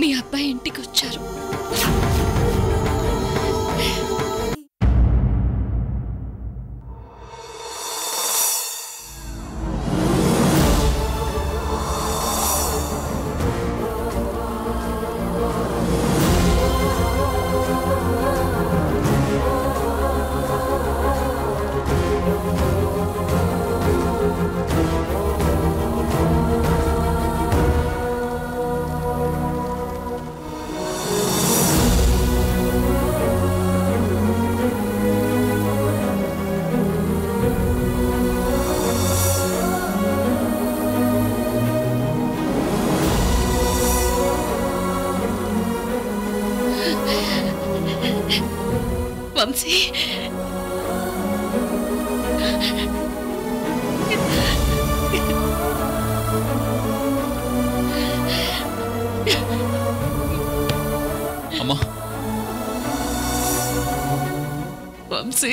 మీ అబ్బాయి ఇంటికి వచ్చారు. వంశీ, అమ్మా. వంశీ,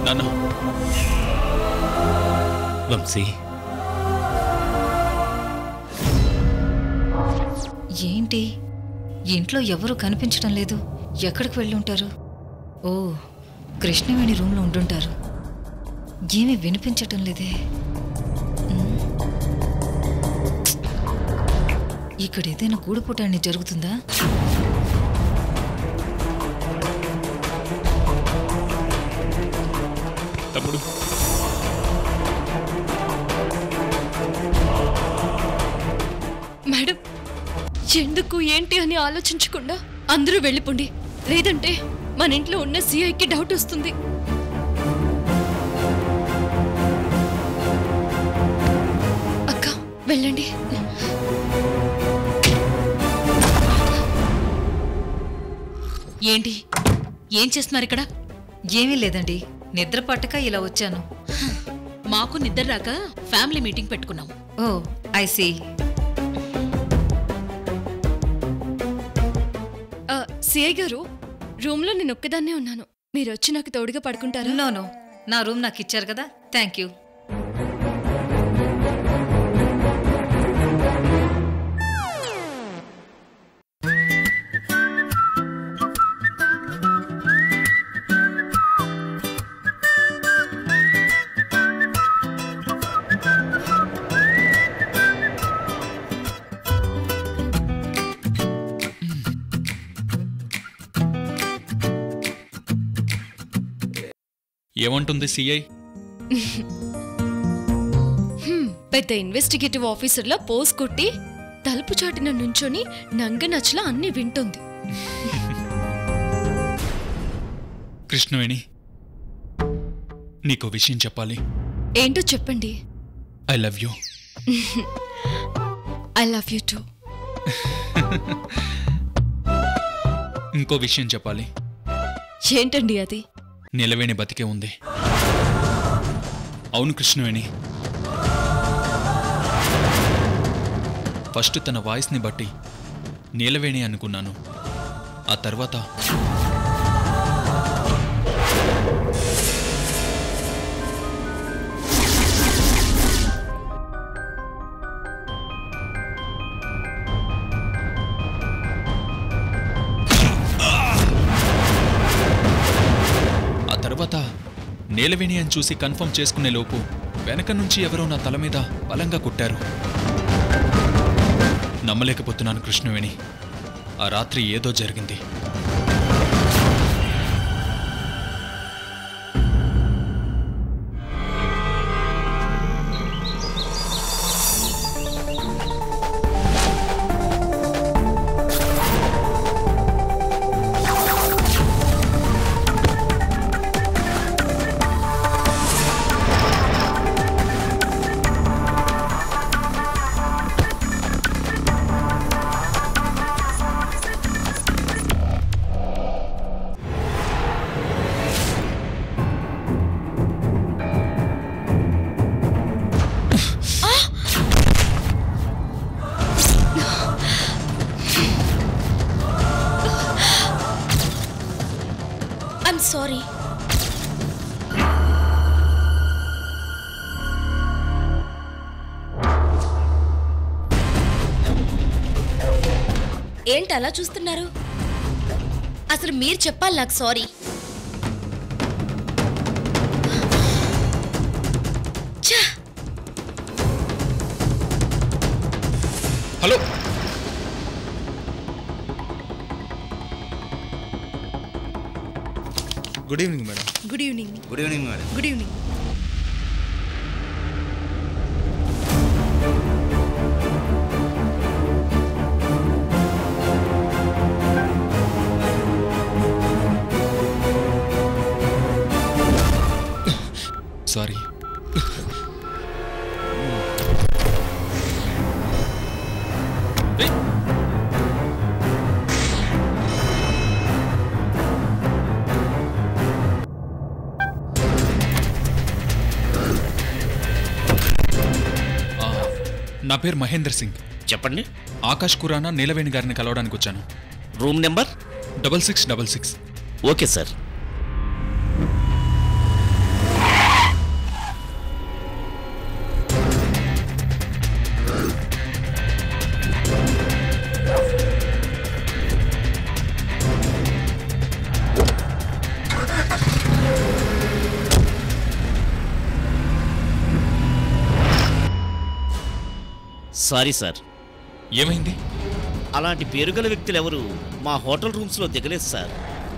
నాన్న. వంశీ, ఏంటి ఇంట్లో ఎవరూ కనిపించడం లేదు? ఎక్కడికి వెళ్ళుంటారు? ఓ, కృష్ణవేణి రూమ్లో ఉండుంటారు. ఏమీ వినిపించటం లేదే. ఇక్కడ ఏదైనా గూడుపుటాన్ని జరుగుతుందా? తమ్ముడు, మేడం, ఎందుకు ఏంటి అని ఆలోచించకుండా అందరూ వెళ్ళిపోండి. లేదంటే మన ఇంట్లో ఉన్న సిఐకి డౌట్ వస్తుంది. అక్క, వెళ్ళండి. ఏంటి, ఏం చేస్తున్నారు ఇక్కడ? ఏమీ లేదండి, నిద్ర పట్టక ఇలా వచ్చాను. మాకు నిద్ర రాక ఫ్యామిలీ మీటింగ్ పెట్టుకున్నాం. ఓ, ఐ సీ. సిఐ గారు, రూమ్లో నేను ఒక్కదాన్నే ఉన్నాను. మీరు వచ్చి నాకు తోడుగా పడుకుంటారా? నో, నా రూమ్ నాకు ఇచ్చారు కదా, థ్యాంక్ యూ. ఏమంటుంది సిఐ? పెద్ద ఇన్వెస్టిగేటివ్ ఆఫీసర్లా పోస్ కొట్టి తలుపు చాటున నుంచొని నంగనచ్చలా అన్ని వింటుంది. కృష్ణవేణి, నీకో విషయం చెప్పాలి. ఏంటో చెప్పండి. I love you. I love you two. ఇంకో విషయం చెప్పాలి. ఏంటండి అది? నీలవేణి బతికే ఉంది. అవును కృష్ణవేణి, ఫస్ట్ తన వాయిస్ని బట్టి నీలవేణి అనుకున్నాను. ఆ తర్వాత నీలవేణి అని చూసి కన్ఫర్మ్ చేసుకునే లోపు వెనక నుంచి ఎవరో నా తల మీద బలంగా కుట్టారు. నమ్మలేకపోతున్నాను కృష్ణవేణి, ఆ రాత్రి ఏదో జరిగింది. I'm sorry. ఏంటి అలా చూస్తున్నారు? అసలు మీరు చెప్పాలి నాకు sorry. Hello, good evening madam. Good evening. Good evening madam. Good evening. Sorry. నా పేరు మహేందర్ సింగ్. చెప్పండి. ఆకాష్ ఖురానా నీలవేణి గారిని కలవడానికి వచ్చాను. Room number 6666. Okay sir. Sorry sir. ఏమైంది? అలాంటి పేరుగల వ్యక్తులు ఎవరు మా హోటల్ రూమ్స్లో దిగలేదు సార్.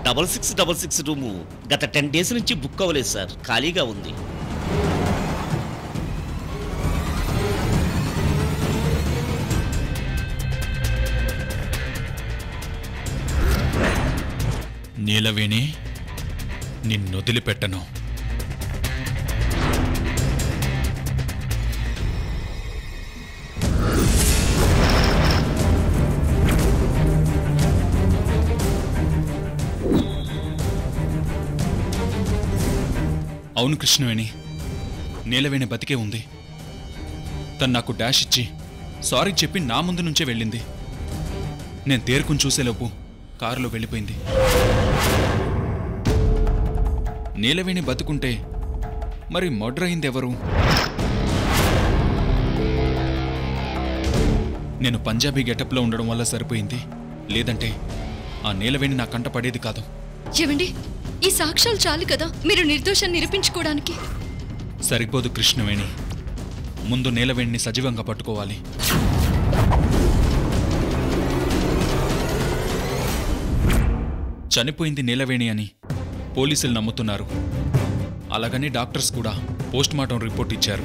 6666 రూము గత 10 డేస్ నుంచి బుక్ అవ్వలేదు సార్, ఖాళీగా ఉంది. నీలవేణి, నిన్నొదిలిపెట్టను. అవును కృష్ణవేణి, నీలవేణి బతికే ఉంది. తను నాకు డాష్ ఇచ్చి సారీ చెప్పి నా ముందు నుంచే వెళ్ళింది. నేను తేరుకుని చూసేలోపు కారులో వెళ్ళిపోయింది. నీలవేణి బతుకుంటే మరి మర్డర్ అయింది ఎవరు? నేను పంజాబీ గెటప్లో ఉండడం వల్ల సరిపోయింది. లేదంటే ఆ నీలవేణి నా కంట పడేది కాదు. ఏవండి, ఈ సాక్ష్యాలు చాలు కదా మీరు నిర్దోషాన్ని నిరూపించుకోవడానికి. సరిపోదు కృష్ణవేణి, ముందు నీలవేణిని సజీవంగా పట్టుకోవాలి. చనిపోయింది నీలవేణి అని పోలీసులు నమ్ముతున్నారు. అలాగని డాక్టర్స్ కూడా పోస్ట్మార్టం రిపోర్ట్ ఇచ్చారు.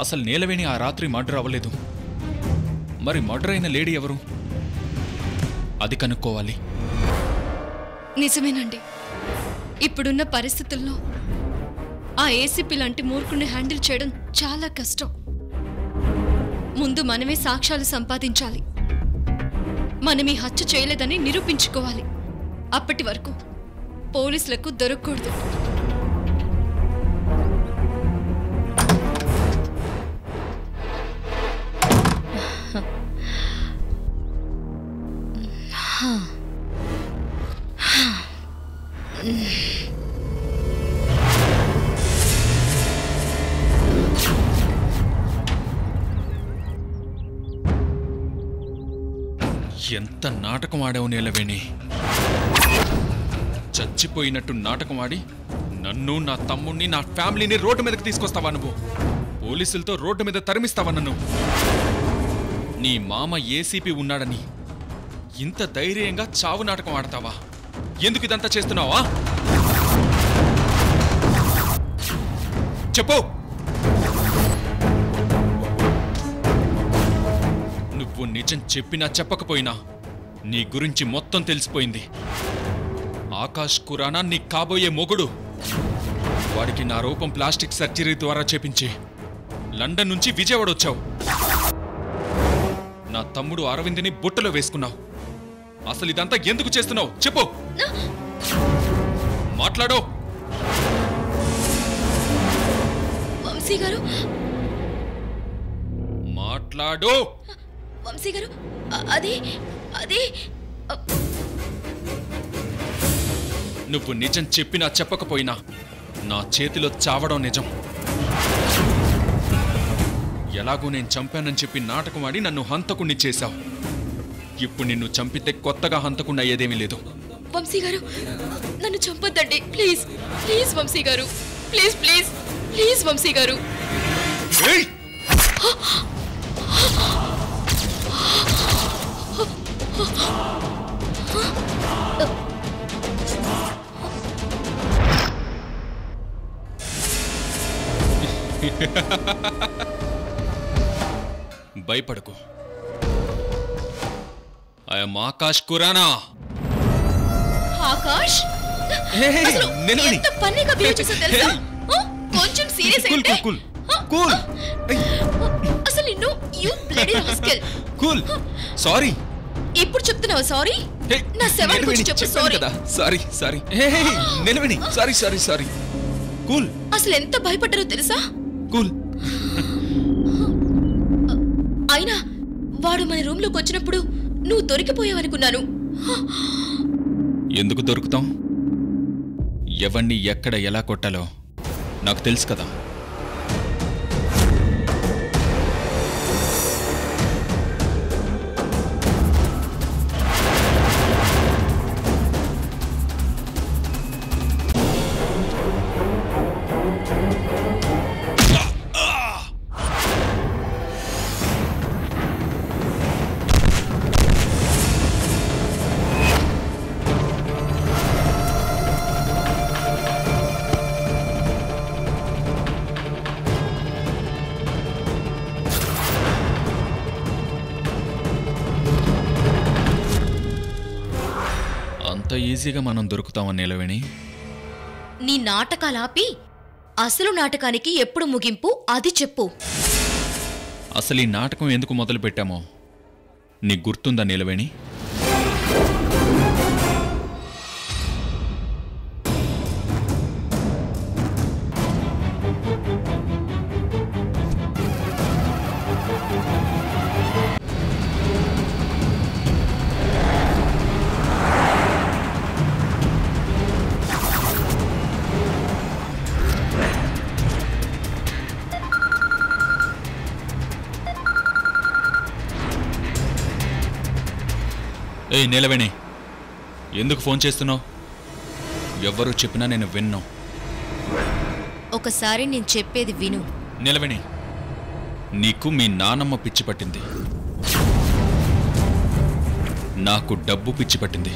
అసలు నీలవేణి ఆ రాత్రి మర్డర్ అవ్వలేదు. మరి మర్డర్ అయిన లేడీ ఎవరు? అది కనుక్కోవాలి. నిజమేనండి. ఇప్పుడున్న పరిస్థితుల్లో ఆ ఏసీపీ లాంటి మూర్ఖుని హ్యాండిల్ చేయడం చాలా కష్టం. ముందు మనమే సాక్ష్యాలు సంపాదించాలి. మనమీ హత్య చేయలేదని నిరూపించుకోవాలి. అప్పటి వరకు పోలీసులకు దొరకకూడదు. ఎంత నాటకం ఆడావు నీలవేణి. చచ్చిపోయినట్టు నాటకం ఆడి నన్ను, నా తమ్ముణ్ణి, నా ఫ్యామిలీని రోడ్డు మీదకి తీసుకొస్తావా నువ్వు? పోలీసులతో రోడ్డు మీద తరిమిస్తావా నన్ను? నీ మామ ఏసీపీ ఉన్నాడని ఇంత ధైర్యంగా చావు నాటకం ఆడతావా? ఎందుకు ఇదంతా చేస్తున్నావా? చెప్పు. నువ్వు నిజం చెప్పినా చెప్పకపోయినా నీ గురించి మొత్తం తెలిసిపోయింది. ఆకాష్ ఖురానా నీ కాబోయే మొగుడు. వాడికి నా రూపం ప్లాస్టిక్ సర్జరీ ద్వారా చేపించి లండన్ నుంచి విజయవాడ వచ్చావు. నా తమ్ముడు అరవింద్ని బుట్టలో వేసుకున్నావు. అసలు ఇదంతా ఎందుకు చేస్తున్నావు? చెప్పు. మాట్లాడో. వంశీ గారు, మాట్లాడో. వంశీ గారు, అది అది నువ్వు నిజం చెప్పినా చెప్పకపోయినా నా చేతిలో చావడం నిజం. ఎలాగో నేను చంపానని చెప్పి నాటకం ఆడి నన్ను హంతకుణ్ణి చేశావు. ఇప్పుడు నిన్ను చంపితే కొత్తగా హంతకుణ్ణి అయ్యేదేమీ లేదు. వంశీ గారు, నన్ను చంపొద్దండి ప్లీజ్. ప్లీజ్ వంశీ గారు, ప్లీజ్ ప్లీజ్ ప్లీజ్ వంశీ గారు. భయపడకు. ఐఎమ్ ఆకాష్ ఖురానా. ఆకాష్, అసలు ఎంత ఫన్నీగా బిహేవ్ చేసావు తెలుసా? కొంచెం సీరియస్ అయితే అసలు నిన్ను you bloody rascal. Cool. Sorry. ఇప్పుడు చెప్తున్నావా సారీ? నా సెవెన్ గురించి చెప్పు సారీ. Sorry sorry. నిలవని. Sorry sorry sorry. కూల్. అసలు ఎంత భయపడ్డారో తెలుసా? కూల్. అయినా వాడు మన రూమ్ లోకి వచ్చినప్పుడు నువ్వు దొరికిపోయావనుకున్నాను. ఎందుకు దొరుకుతాం? ఎవరిని ఎక్కడ ఎలా కొట్టాలో నాకు తెలుసు కదా. అంత ఈజీగా మనం దొరుకుతామని నిలవేణి. నీ నాటకాలాపి అసలు నాటకానికి ఎప్పుడు ముగింపు అది చెప్పు. అసలు ఈ నాటకం ఎందుకు మొదలు పెట్టామో నీకు గుర్తుందా నిలవేణి? ఏయ్ నిలవేణి, ఎందుకు ఫోన్ చేస్తున్నావు? ఎవ్వరూ చెప్పినా నేను విన్ను. ఒకసారి నేను చెప్పేది విను. నిలవేణి, నీకు మీ నానమ్మ పిచ్చి పట్టింది, నాకు డబ్బు పిచ్చి పట్టింది.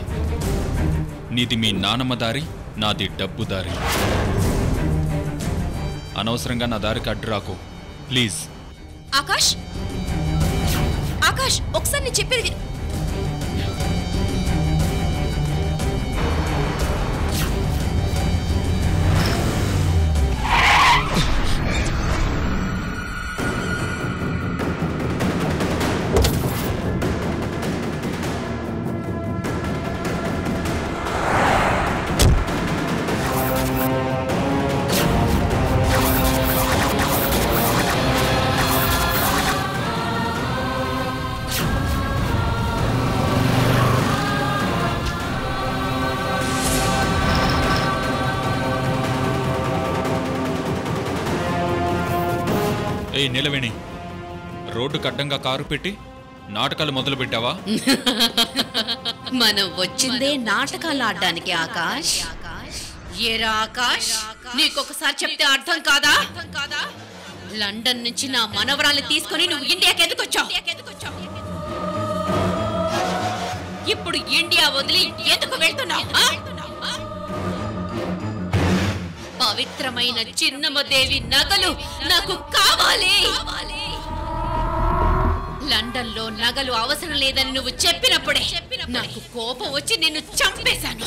నీది మీ నానమ్మ దారి, నాది డబ్బు దారి. అనవసరంగా నా దారికి అడ్డు రాకు ప్లీజ్. ఆకాష్, ఆకాష్, ఒకసారి నేను చెప్పేది విను. ఏయ్ నిలవేణి, రోడ్డుకు అడ్డంగా కారు పెట్టి నాటకాలు మొదలు పెట్టావా? మనం వచ్చిందే నాటకాలు ఆడడానికి. ఆకాష్, ఏరా ఆకాష్, నీకొకసారి చెప్తే అర్థం కాదా? లండన్ నుంచి నా మనవరాల్ని తీసుకొని నువ్వు ఇండియాకి ఎందుకు వచ్చావు? ఇప్పుడు ఇండియా వదిలి ఎందుకు వెళ్తున్నావు? పవిత్రమైన చిన్నమ్మదేవి నగలు నాకు కావాలి. లండన్ లో నగలు అవసరం లేదని నువ్వు చెప్పినప్పుడే నాకు కోపం వచ్చి నిన్ను చంపేశాను.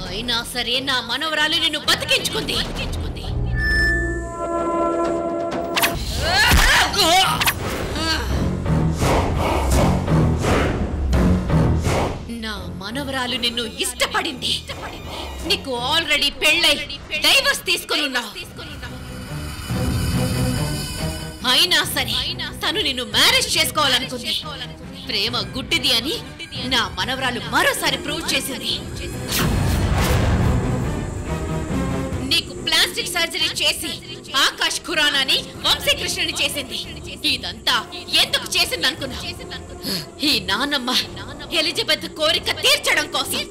అయినా సరే నా మనవరాలు నిన్ను బతికించుకుంది. నా మనవరాలు నిన్ను ఇష్టపడింది. నీకు ఆల్రెడీ పెళ్ళై డైవర్స్ తీసుకుని ఉన్నావు. అయినా సరే తను నిన్ను మ్యారేజ్ చేసుకోవాలనుకుంది. ప్రేమ గుడ్డిది అని నా మనవరాలు మరోసారి ప్రూవ్ చేసింది. నీకు ప్లాస్టిక్ సర్జరీ చేసి ఆకాష్ ఖురానాని వంశీకృష్ణని చేసింది. ఇదంతా ఎందుకు చేసింది అనుకున్నా? ఈ నానమ్మ ఎలిజబెత్ కోరిక తీర్చడం కోసం.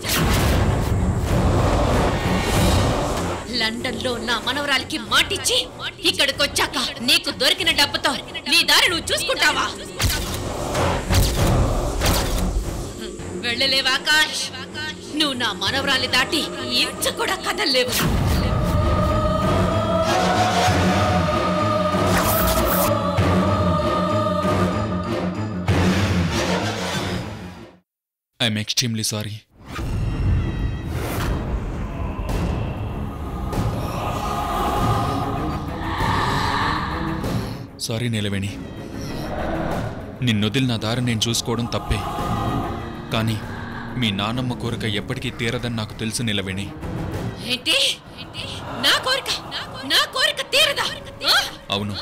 లండన్ లో నా మనవరాలికి మాటిచ్చి ఇక్కడికొచ్చాక నీకు దొరికిన డబ్బుతో నీ దారి నువ్వు చూసుకుంటావా? వెళ్ళలేవా ఆకాష్? నువ్వు నా మనవరాలి దాటి ఇంచ కూడా కదల్లేవు. I'm extremely sorry. Sorry Neelaveni. నిన్నొదిలి నా దారి నేను చూసుకోవడం తప్పే. కానీ మీ నానమ్మ కోరిక ఎప్పటికీ తీరదని నాకు తెలుసు నీలవేణి. ఏంటి? నా కోరిక తీరదా? అవును.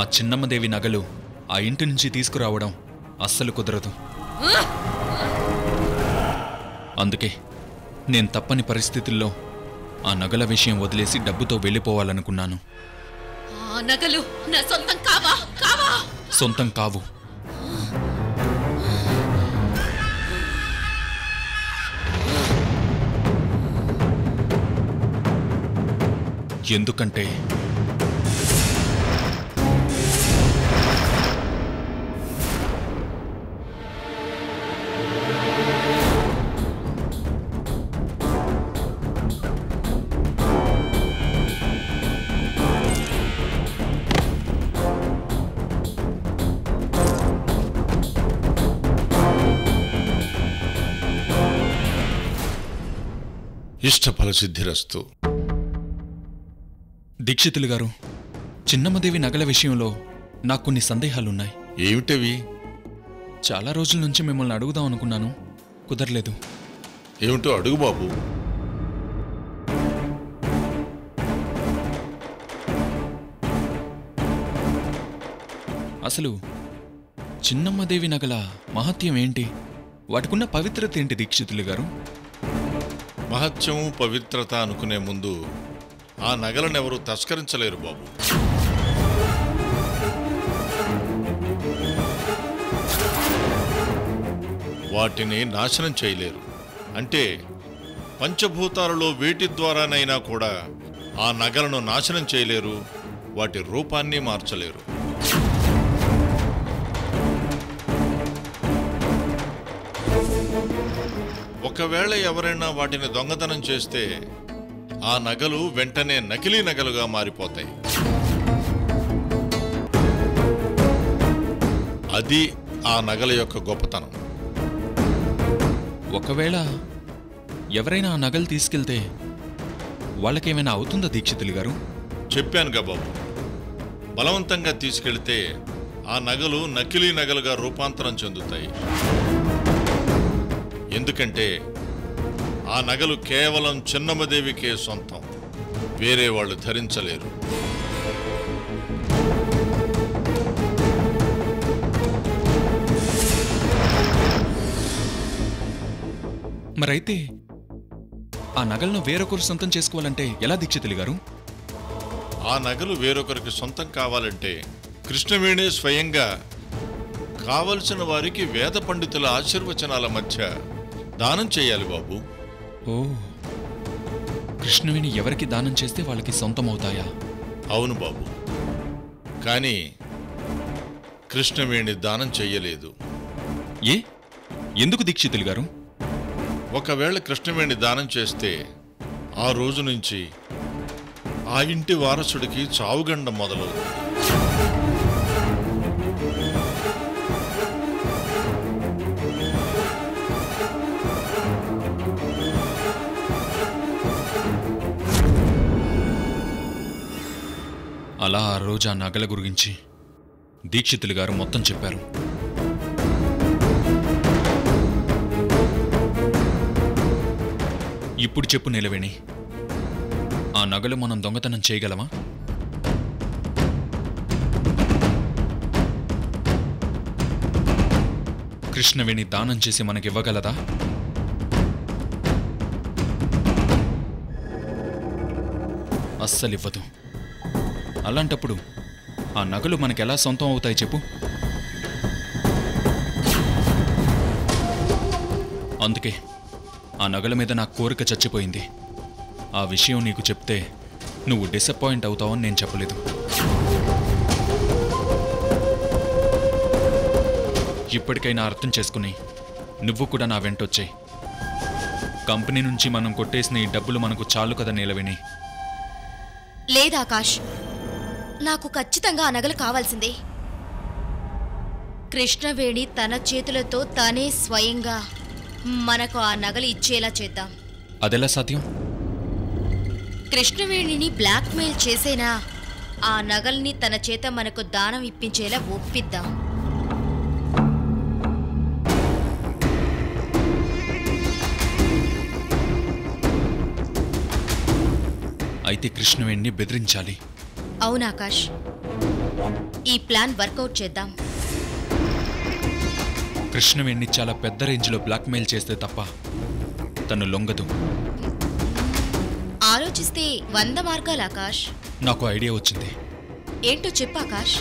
ఆ చిన్నమ్మదేవి నగలు ఆ ఇంటి నుంచి తీసుకురావడం అస్సలు కుదరదు. అందుకే నేను తప్పని పరిస్థితుల్లో ఆ నగల విషయం వదిలేసి డబ్బుతో వెళ్ళిపోవాలనుకున్నాను. ఆ నగలు నా సొంతం కావా? సొంతం కావు. ఎందుకంటే ఇష్టఫల సిద్ధిరస్తు. దీక్షితులు గారు, చిన్నమ్మదేవి నగల విషయంలో నాకు కొన్ని సందేహాలున్నాయి. ఏమిటవి? చాలా రోజుల నుంచి మిమ్మల్ని అడుగుదాం అనుకున్నాను, కుదరలేదు. ఏమిటో అడుగు బాబు. అసలు చిన్నమ్మదేవి నగల మహత్యం ఏంటి? వాటికున్న పవిత్రత ఏంటి దీక్షితులు గారు? మహత్యము పవిత్రత అనుకునే ముందు ఆ నగలనెవరూ తస్కరించలేరు బాబు. వాటిని నాశనం చేయలేరు. అంటే పంచభూతాలలో వేటి ద్వారానైనా కూడా ఆ నగలను నాశనం చేయలేరు, వాటి రూపాన్ని మార్చలేరు. ఒకవేళ ఎవరైనా వాటిని దొంగతనం చేస్తే ఆ నగలు వెంటనే నకిలీ నగలుగా మారిపోతాయి. అది ఆ నగల యొక్క గొప్పతనం. ఒకవేళ ఎవరైనా ఆ నగలు తీసుకెళ్తే వాళ్ళకేమైనా అవుతుందా దీక్షితులు గారు? చెప్పానుగా బాబు, బలవంతంగా తీసుకెళ్తే ఆ నగలు నకిలీ నగలుగా రూపాంతరం చెందుతాయి. ఎందుకంటే ఆ నగలు కేవలం చిన్నమ్మదేవికే సొంతం, వేరే వాళ్ళు ధరించలేరు. మరైతే ఆ నగలను వేరొకరు సొంతం చేసుకోవాలంటే ఎలా దీక్షితులు గారు? ఆ నగలు వేరొకరికి సొంతం కావాలంటే కృష్ణవేణి స్వయంగా కావలసిన వారికి వేద పండితుల ఆశీర్వచనాల మధ్య దానం చేయాలి బాబు. ఓ, కృష్ణవేణి ఎవరికి దానం చేస్తే వాళ్ళకి సొంతం అవుతాయా? అవును బాబు. కానీ కృష్ణవేణి దానం చెయ్యలేదు. ఏ? ఎందుకు దీక్షితులు గారు? ఒకవేళ కృష్ణవేణి దానం చేస్తే ఆ రోజు నుంచి ఆ ఇంటి వారసుడికి చావుగండం మొదలవుతుంది. అలా ఆ రోజు ఆ నగల గురించి దీక్షితులు గారు మొత్తం చెప్పారు. ఇప్పుడు చెప్పు నీలవేణి, ఆ నగలు మనం దొంగతనం చేయగలమా? కృష్ణవేణి దానం చేసి మనకివ్వగలదా? అస్సలివ్వదు. అలాంటప్పుడు ఆ నగలు మనకెలా సొంతం అవుతాయి చెప్పు? అందుకే ఆ నగల మీద నా కోరిక చచ్చిపోయింది. ఆ విషయం నీకు చెప్తే నువ్వు డిసప్పాయింట్ అవుతావని నేను చెప్పలేదు. ఇప్పటికైనా అర్థం చేసుకుని నువ్వు కూడా నా వెంటొచ్చాయి. కంపెనీ నుంచి మనం కొట్టేసిన ఈ డబ్బులు మనకు చాలు కదా నీలవేణి. లేదు ఆకాష్, నాకు ఖచ్చితంగా ఆ నగలు కావాల్సిందే. కృష్ణవేణి తన చేతులతో తానే స్వయంగా మనకు ఆ నగలు ఇచ్చేలా చేద్దాం. అదెలా సాధ్యం? కృష్ణవేణిని బ్లాక్మెయిల్ చేసేనా ఆ నగల్ని తన చేత మనకు దానం ఇప్పించేలా ఒప్పిద్దాం. అయితే కృష్ణవేణిని బెదిరించాలి. అవును ఆకాష్, ఈ ప్లాన్ వర్కౌట్ చేద్దాం. కృష్ణవేణిని చాలా పెద్ద రేంజ్లో బ్లాక్మెయిల్ చేస్తే తప్ప తను లొంగదు. ఆలోచిస్తే 100 మార్గాలు ఆకాష్. నాకు ఐడియా వచ్చింది. ఏంటో చెప్పు ఆకాష్.